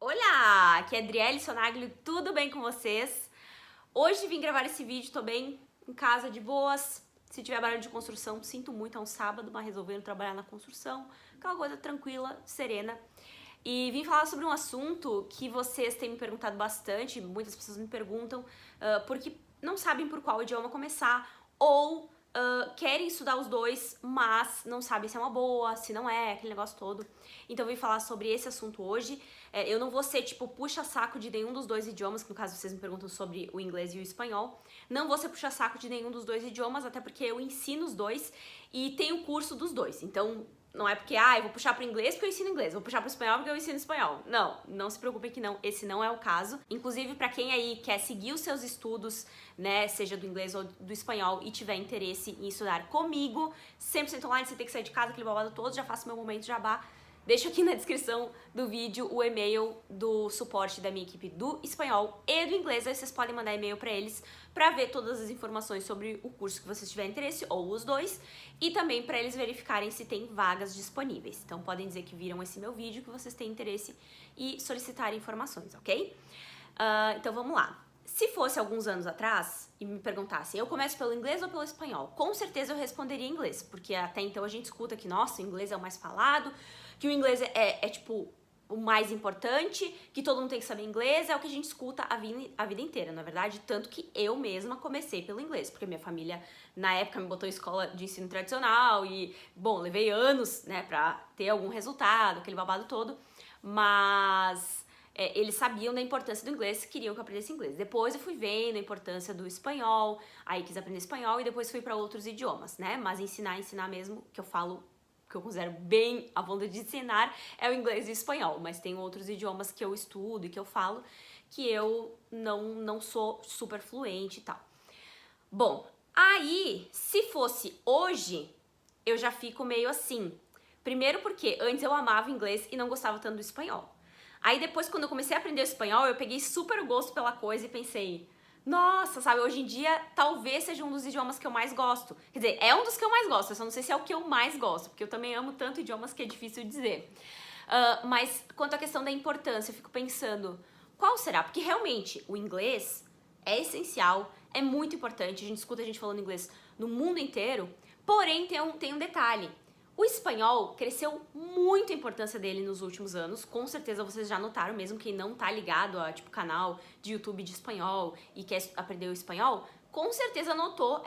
Olá, aqui é Adriele Sonaglio, tudo bem com vocês? Hoje vim gravar esse vídeo, tô bem em casa de boas. Se tiver barulho de construção, sinto muito, é um sábado, mas resolvendo trabalhar na construção, aquela coisa tranquila, serena. E vim falar sobre um assunto que vocês têm me perguntado bastante, muitas pessoas me perguntam, porque não sabem por qual idioma começar, ou querem estudar os dois, mas não sabem se é uma boa, se não é, aquele negócio todo. Então eu vim falar sobre esse assunto hoje. Eu não vou ser tipo puxa-saco de nenhum dos dois idiomas, que no caso vocês me perguntam sobre o inglês e o espanhol. Não vou ser puxa-saco de nenhum dos dois idiomas, até porque eu ensino os dois e tenho curso dos dois. Então não é porque, eu vou puxar pro inglês porque eu ensino inglês, vou puxar pro espanhol porque eu ensino espanhol. Não, não se preocupem que não, esse não é o caso. Inclusive, pra quem aí quer seguir os seus estudos, né, seja do inglês ou do espanhol e tiver interesse em estudar comigo, 100% online, você tem que sair de casa, aquele babado todo, já faço meu momento jabá. Deixo aqui na descrição do vídeo o e-mail do suporte da minha equipe do espanhol e do inglês, aí vocês podem mandar e-mail pra eles pra ver todas as informações sobre o curso que vocês tiverem interesse, ou os dois, e também pra eles verificarem se tem vagas disponíveis. Então podem dizer que viram esse meu vídeo, que vocês têm interesse e solicitarem informações, ok? Então vamos lá. Se fosse alguns anos atrás e me perguntassem, eu começo pelo inglês ou pelo espanhol? Com certeza eu responderia inglês, porque até então a gente escuta que, nossa, o inglês é o mais falado, que o inglês é tipo o mais importante, que todo mundo tem que saber inglês, é o que a gente escuta a vida inteira, na verdade, tanto que eu mesma comecei pelo inglês, porque minha família na época me botou em escola de ensino tradicional e, bom, levei anos, né, pra ter algum resultado, aquele babado todo, mas eles sabiam da importância do inglês, queriam que eu aprendesse inglês. Depois eu fui vendo a importância do espanhol, aí quis aprender espanhol e depois fui pra outros idiomas, né, mas ensinar mesmo, que eu falo, que eu considero bem a vontade de ensinar, é o inglês e o espanhol, mas tem outros idiomas que eu estudo e que eu falo que eu não sou super fluente e tal. Bom, aí, se fosse hoje, eu já fico meio assim. Primeiro porque antes eu amava inglês e não gostava tanto do espanhol. Aí depois, quando eu comecei a aprender o espanhol, eu peguei super gosto pela coisa e pensei, nossa, sabe, hoje em dia talvez seja um dos idiomas que eu mais gosto. Quer dizer, é um dos que eu mais gosto, eu só não sei se é o que eu mais gosto, porque eu também amo tanto idiomas que é difícil dizer. Mas quanto à questão da importância, eu fico pensando, qual será? Porque realmente o inglês é essencial, é muito importante, a gente escuta a gente falando inglês no mundo inteiro, porém tem um detalhe. O espanhol cresceu muito a importância dele nos últimos anos, com certeza vocês já notaram, mesmo quem não tá ligado a tipo canal de YouTube de espanhol e quer aprender o espanhol, com certeza notou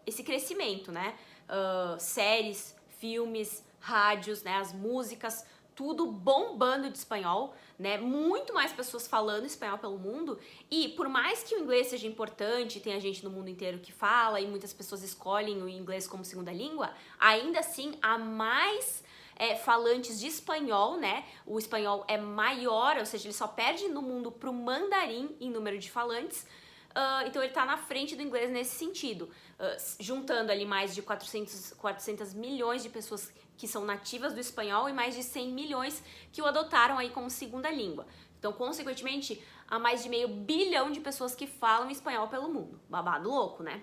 esse crescimento, né? Séries, filmes, rádios, né? As músicas, tudo bombando de espanhol, né? Muito mais pessoas falando espanhol pelo mundo e por mais que o inglês seja importante, tem a gente no mundo inteiro que fala e muitas pessoas escolhem o inglês como segunda língua, ainda assim há mais falantes de espanhol, né? O espanhol é maior, ou seja, ele só perde no mundo pro mandarim em número de falantes. Então ele tá na frente do inglês nesse sentido, juntando ali mais de 400 milhões de pessoas que são nativas do espanhol e mais de 100 milhões que o adotaram aí como segunda língua. Então, consequentemente, há mais de meio bilhão de pessoas que falam espanhol pelo mundo. Babado louco, né?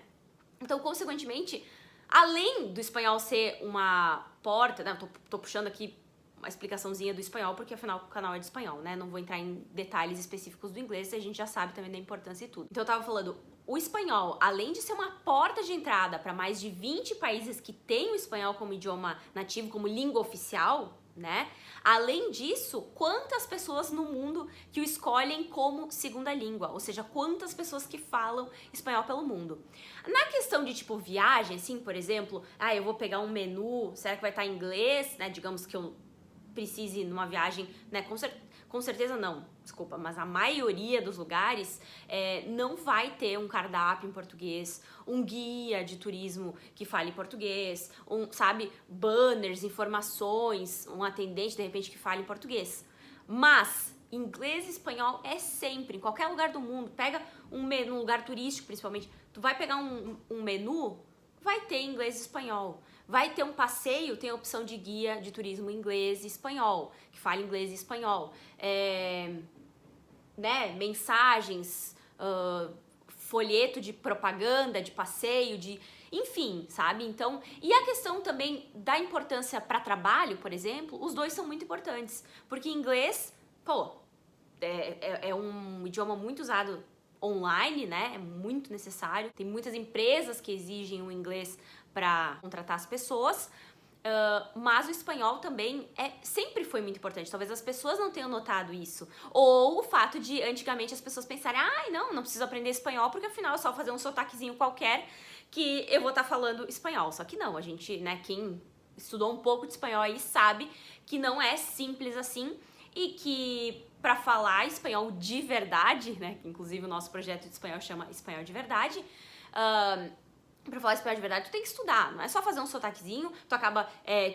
Então, consequentemente, além do espanhol ser uma porta, né? Tô puxando aqui uma explicaçãozinha do espanhol, porque afinal o canal é de espanhol, né? Não vou entrar em detalhes específicos do inglês, a gente já sabe também da importância e tudo. Então eu tava falando, o espanhol, além de ser uma porta de entrada para mais de 20 países que têm o espanhol como idioma nativo, como língua oficial, né? Além disso, quantas pessoas no mundo que o escolhem como segunda língua, ou seja, quantas pessoas que falam espanhol pelo mundo. Na questão de tipo viagem, assim, por exemplo, eu vou pegar um menu, será que vai estar em inglês, né? Digamos que eu precise numa viagem, né? Com certeza não, desculpa, mas a maioria dos lugares não vai ter um cardápio em português, um guia de turismo que fale português, sabe, banners, informações, um atendente de repente que fale em português. Mas inglês e espanhol é sempre, em qualquer lugar do mundo, pega um menu, um lugar turístico principalmente, tu vai pegar um menu, vai ter inglês e espanhol. Vai ter um passeio, tem a opção de guia de turismo inglês e espanhol, que fala inglês e espanhol. Né, mensagens, folheto de propaganda, de passeio, enfim, sabe? Então, e a questão também da importância para trabalho, por exemplo, os dois são muito importantes. Porque inglês, pô, é um idioma muito usado online, né? É muito necessário. Tem muitas empresas que exigem o inglês para contratar as pessoas. Mas o espanhol também sempre foi muito importante. Talvez as pessoas não tenham notado isso. Ou o fato de, antigamente, as pessoas pensarem, não preciso aprender espanhol, porque afinal é só fazer um sotaquezinho qualquer que eu vou estar falando espanhol. Só que não, a gente, né, quem estudou um pouco de espanhol aí sabe que não é simples assim e que para falar espanhol de verdade, né, que inclusive o nosso projeto de espanhol chama Espanhol de Verdade, pra falar espanhol de verdade, tu tem que estudar, não é só fazer um sotaquezinho, tu acaba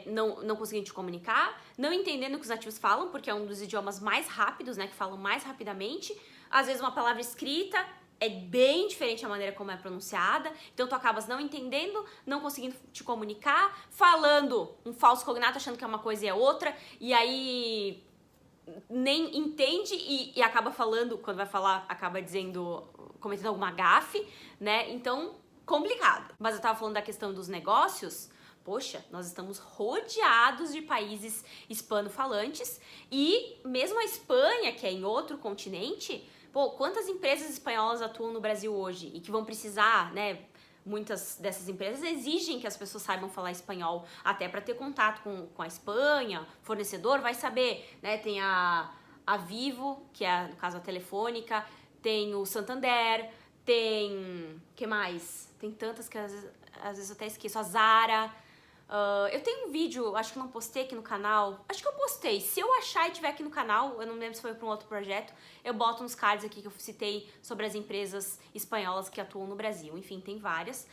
não conseguindo te comunicar, não entendendo o que os nativos falam, porque é um dos idiomas mais rápidos, né, que falam mais rapidamente. Às vezes uma palavra escrita é bem diferente a maneira como é pronunciada, então tu acabas não entendendo, não conseguindo te comunicar, falando um falso cognato, achando que é uma coisa e é outra, e aí nem entende e acaba falando, quando vai falar, acaba dizendo, cometendo alguma gafe, né, então complicado. Mas eu tava falando da questão dos negócios. Poxa, nós estamos rodeados de países hispano-falantes e mesmo a Espanha, que é em outro continente, quantas empresas espanholas atuam no Brasil hoje e que vão precisar, né? Muitas dessas empresas exigem que as pessoas saibam falar espanhol, até para ter contato com a Espanha, fornecedor vai saber, né? Tem a Vivo, que é, no caso, a Telefônica, tem o Santander, tem... que mais? Tem tantas que às vezes eu até esqueço. A Zara. Eu tenho um vídeo, acho que não postei aqui no canal. Acho que eu postei. Se eu achar e tiver aqui no canal, eu não lembro se foi para um outro projeto, eu boto uns cards aqui que eu citei sobre as empresas espanholas que atuam no Brasil. Enfim, tem várias.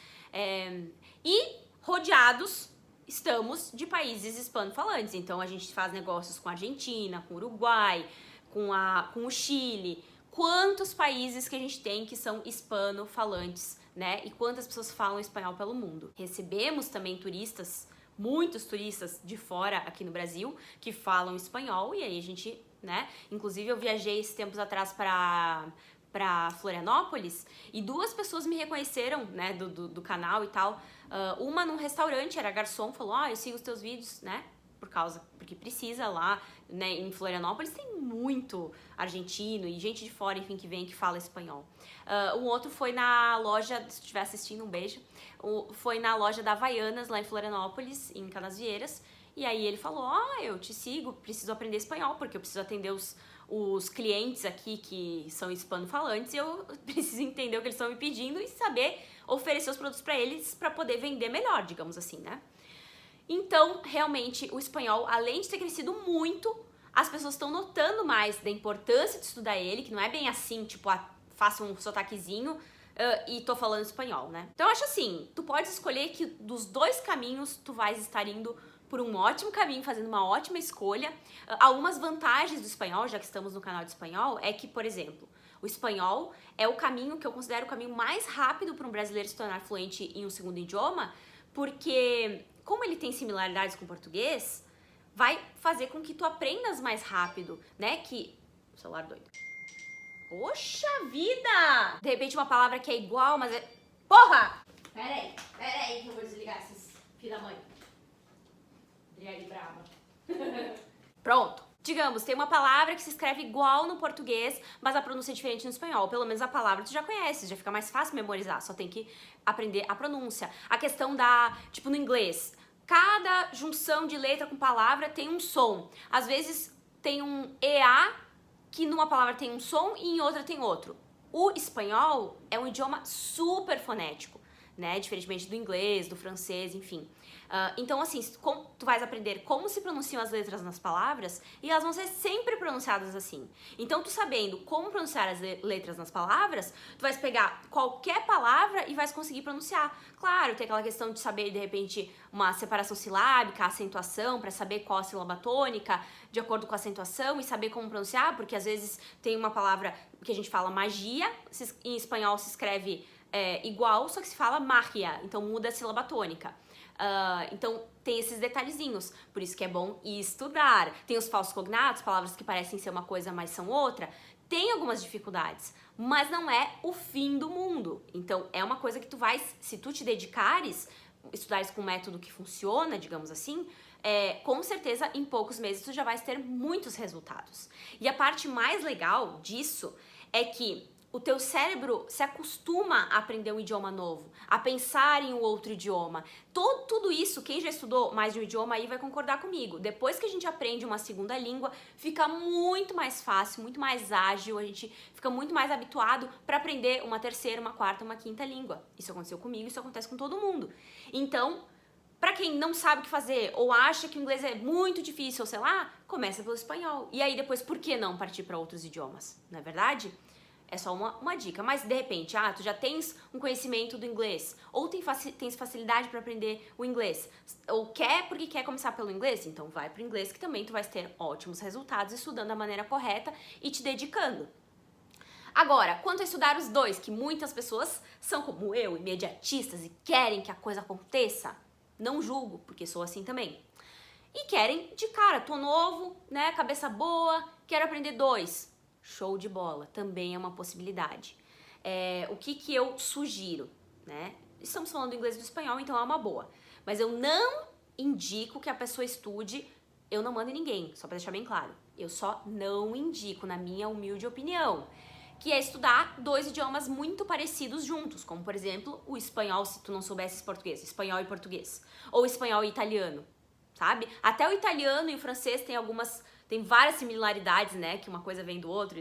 E rodeados estamos de países hispano-falantes. Então a gente faz negócios com a Argentina, com o Uruguai, com o Chile. Quantos países que a gente tem que são hispano-falantes, né? E quantas pessoas falam espanhol pelo mundo. Recebemos também turistas, muitos turistas de fora aqui no Brasil, que falam espanhol, e aí a gente, né? Inclusive eu viajei esses tempos atrás para Florianópolis e 2 pessoas me reconheceram, né, do canal e tal. Uma num restaurante, era garçom, falou, eu sigo os teus vídeos, né? Porque precisa lá, né, em Florianópolis tem muito argentino e gente de fora, enfim, que vem que fala espanhol. Um outro foi na loja, se estiver assistindo, um beijo, foi na loja da Havaianas, lá em Florianópolis, em Canasvieiras, e aí ele falou, eu te sigo, preciso aprender espanhol, porque eu preciso atender os clientes aqui que são hispano-falantes e eu preciso entender o que eles estão me pedindo e saber oferecer os produtos para eles para poder vender melhor, digamos assim, né? Então, realmente, o espanhol, além de ter crescido muito, as pessoas estão notando mais da importância de estudar ele, que não é bem assim, tipo, faço um sotaquezinho e tô falando espanhol, né? Então, eu acho assim, tu pode escolher que dos 2 caminhos tu vais estar indo por um ótimo caminho, fazendo uma ótima escolha. Algumas vantagens do espanhol, já que estamos no canal de espanhol, é que, por exemplo, o espanhol é o caminho que eu considero o caminho mais rápido para um brasileiro se tornar fluente em um segundo idioma, porque como ele tem similaridades com o português, vai fazer com que tu aprendas mais rápido, né? O celular doido. Poxa vida! De repente uma palavra que é igual, mas é... Porra! Pera aí que eu vou desligar esses filha da mãe. Adriane brava. Pronto. Digamos, tem uma palavra que se escreve igual no português, mas a pronúncia é diferente no espanhol. Pelo menos a palavra tu já conhece, já fica mais fácil memorizar, só tem que aprender a pronúncia. A questão tipo no inglês, cada junção de letra com palavra tem um som. Às vezes tem um EA que numa palavra tem um som e em outra tem outro. O espanhol é um idioma super fonético, né? Diferentemente do inglês, do francês, enfim. Então, assim, tu vais aprender como se pronunciam as letras nas palavras e elas vão ser sempre pronunciadas assim. Então, tu sabendo como pronunciar as letras nas palavras, tu vais pegar qualquer palavra e vais conseguir pronunciar. Claro, tem aquela questão de saber, de repente, uma separação silábica, acentuação, para saber qual a sílaba tônica, de acordo com a acentuação, e saber como pronunciar, porque às vezes tem uma palavra que a gente fala magia, em espanhol se escreve igual, só que se fala magia, então muda a sílaba tônica. Então tem esses detalhezinhos, por isso que é bom estudar. Tem os falsos cognatos, palavras que parecem ser uma coisa, mas são outra. Tem algumas dificuldades, mas não é o fim do mundo. Então é uma coisa que tu vais, se tu te dedicares, estudares com um método que funciona, digamos assim, com certeza em poucos meses tu já vais ter muitos resultados. E a parte mais legal disso é que o teu cérebro se acostuma a aprender um idioma novo, a pensar em um outro idioma. Tudo isso, quem já estudou mais de um idioma aí vai concordar comigo. Depois que a gente aprende uma segunda língua, fica muito mais fácil, muito mais ágil, a gente fica muito mais habituado para aprender uma terceira, uma quarta, uma quinta língua. Isso aconteceu comigo, isso acontece com todo mundo. Então, para quem não sabe o que fazer ou acha que o inglês é muito difícil, ou sei lá, começa pelo espanhol. E aí depois, por que não partir para outros idiomas? Não é verdade? É só uma dica, mas de repente, tu já tens um conhecimento do inglês, ou tens facilidade para aprender o inglês, ou porque quer começar pelo inglês, então vai pro inglês que também tu vais ter ótimos resultados estudando da maneira correta e te dedicando. Agora, quanto a estudar os dois, que muitas pessoas são como eu, imediatistas e querem que a coisa aconteça, não julgo, porque sou assim também. E querem de cara, tô novo, né, cabeça boa, quero aprender dois. Show de bola, também é uma possibilidade. O que eu sugiro, né? Estamos falando do inglês e do espanhol, então é uma boa. Mas eu não indico que a pessoa estude, eu não mando em ninguém, só pra deixar bem claro. Eu só não indico, na minha humilde opinião, que é estudar dois idiomas muito parecidos juntos, como por exemplo o espanhol, se tu não soubesses português, espanhol e português, ou espanhol e italiano, sabe? Até o italiano e o francês tem várias similaridades, né, que uma coisa vem do outro,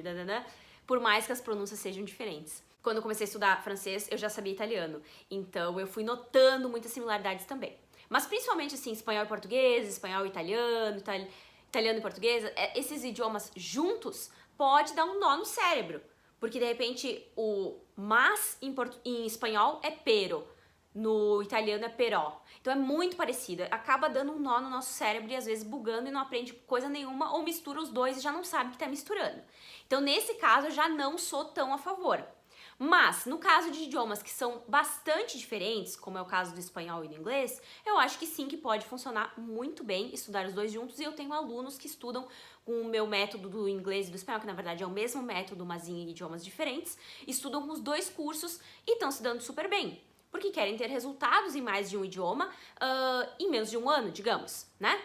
por mais que as pronúncias sejam diferentes. Quando eu comecei a estudar francês, eu já sabia italiano, então eu fui notando muitas similaridades também. Mas principalmente assim, espanhol e português, espanhol e italiano, italiano e português, esses idiomas juntos pode dar um nó no cérebro, porque de repente o mas em espanhol é pero, no italiano é però. Então é muito parecido, acaba dando um nó no nosso cérebro e às vezes bugando e não aprende coisa nenhuma ou mistura os dois e já não sabe que tá misturando. Então nesse caso eu já não sou tão a favor. Mas no caso de idiomas que são bastante diferentes, como é o caso do espanhol e do inglês, eu acho que sim que pode funcionar muito bem estudar os dois juntos e eu tenho alunos que estudam com o meu método do inglês e do espanhol, que na verdade é o mesmo método, mas em idiomas diferentes, estudam com os dois cursos e estão se dando super bem. Porque querem ter resultados em mais de um idioma em menos de um ano, digamos, né?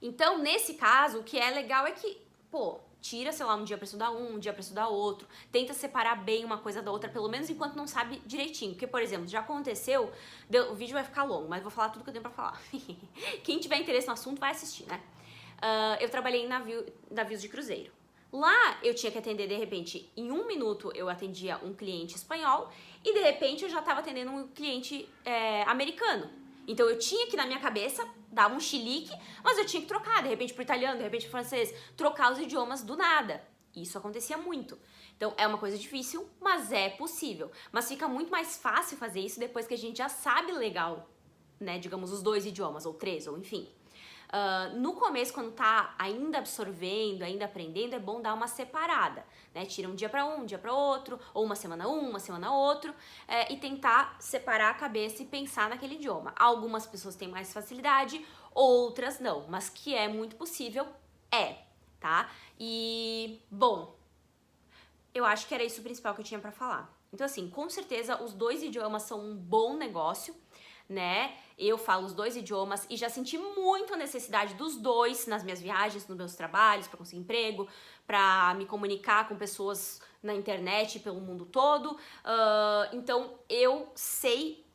Então, nesse caso, o que é legal é que, tira, sei lá, um dia pra estudar um dia pra estudar outro, tenta separar bem uma coisa da outra, pelo menos enquanto não sabe direitinho. Porque, por exemplo, já aconteceu, o vídeo vai ficar longo, mas vou falar tudo que eu tenho pra falar. Quem tiver interesse no assunto vai assistir, né? Eu trabalhei em navios de cruzeiro. Lá eu tinha que atender, de repente, em 1 minuto eu atendia um cliente espanhol e de repente eu já estava atendendo um cliente americano. Então eu tinha que, na minha cabeça, dar um chilique, mas eu tinha que trocar, de repente pro italiano, de repente pro francês, trocar os idiomas do nada. Isso acontecia muito. Então é uma coisa difícil, mas é possível. Mas fica muito mais fácil fazer isso depois que a gente já sabe legal, né, digamos, os dois idiomas, ou 3, ou enfim. No começo, quando tá ainda absorvendo, ainda aprendendo, é bom dar uma separada, né? Tira um dia para um dia para outro, ou uma semana uma semana outro, e tentar separar a cabeça e pensar naquele idioma. Algumas pessoas têm mais facilidade, outras não, mas que é muito possível, tá? E, bom, eu acho que era isso o principal que eu tinha para falar. Então, assim, com certeza os dois idiomas são um bom negócio, né? Eu falo os dois idiomas e já senti muito a necessidade dos dois nas minhas viagens, nos meus trabalhos, para conseguir emprego, para me comunicar com pessoas na internet pelo mundo todo. Então eu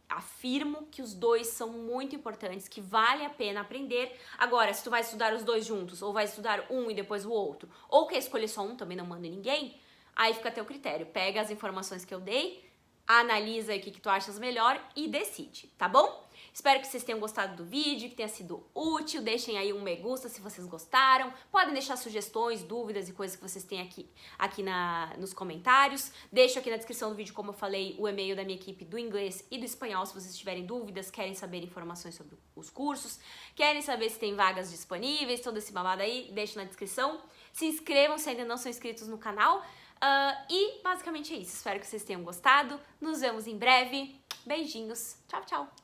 afirmo que os dois são muito importantes, que vale a pena aprender. Agora, se tu vai estudar os dois juntos, ou vai estudar um e depois o outro, ou quer escolher só um, também não manda ninguém, aí fica a teu critério. Pega as informações que eu dei, analisa aí o que tu achas melhor e decide, tá bom? Espero que vocês tenham gostado do vídeo, que tenha sido útil. Deixem aí um me gusta se vocês gostaram. Podem deixar sugestões, dúvidas e coisas que vocês têm aqui nos comentários. Deixo aqui na descrição do vídeo, como eu falei, o e-mail da minha equipe do inglês e do espanhol, se vocês tiverem dúvidas, querem saber informações sobre os cursos, querem saber se tem vagas disponíveis, todo esse babado aí, deixo na descrição. Se inscrevam se ainda não são inscritos no canal. E basicamente é isso. Espero que vocês tenham gostado. Nos vemos em breve. Beijinhos. Tchau, tchau.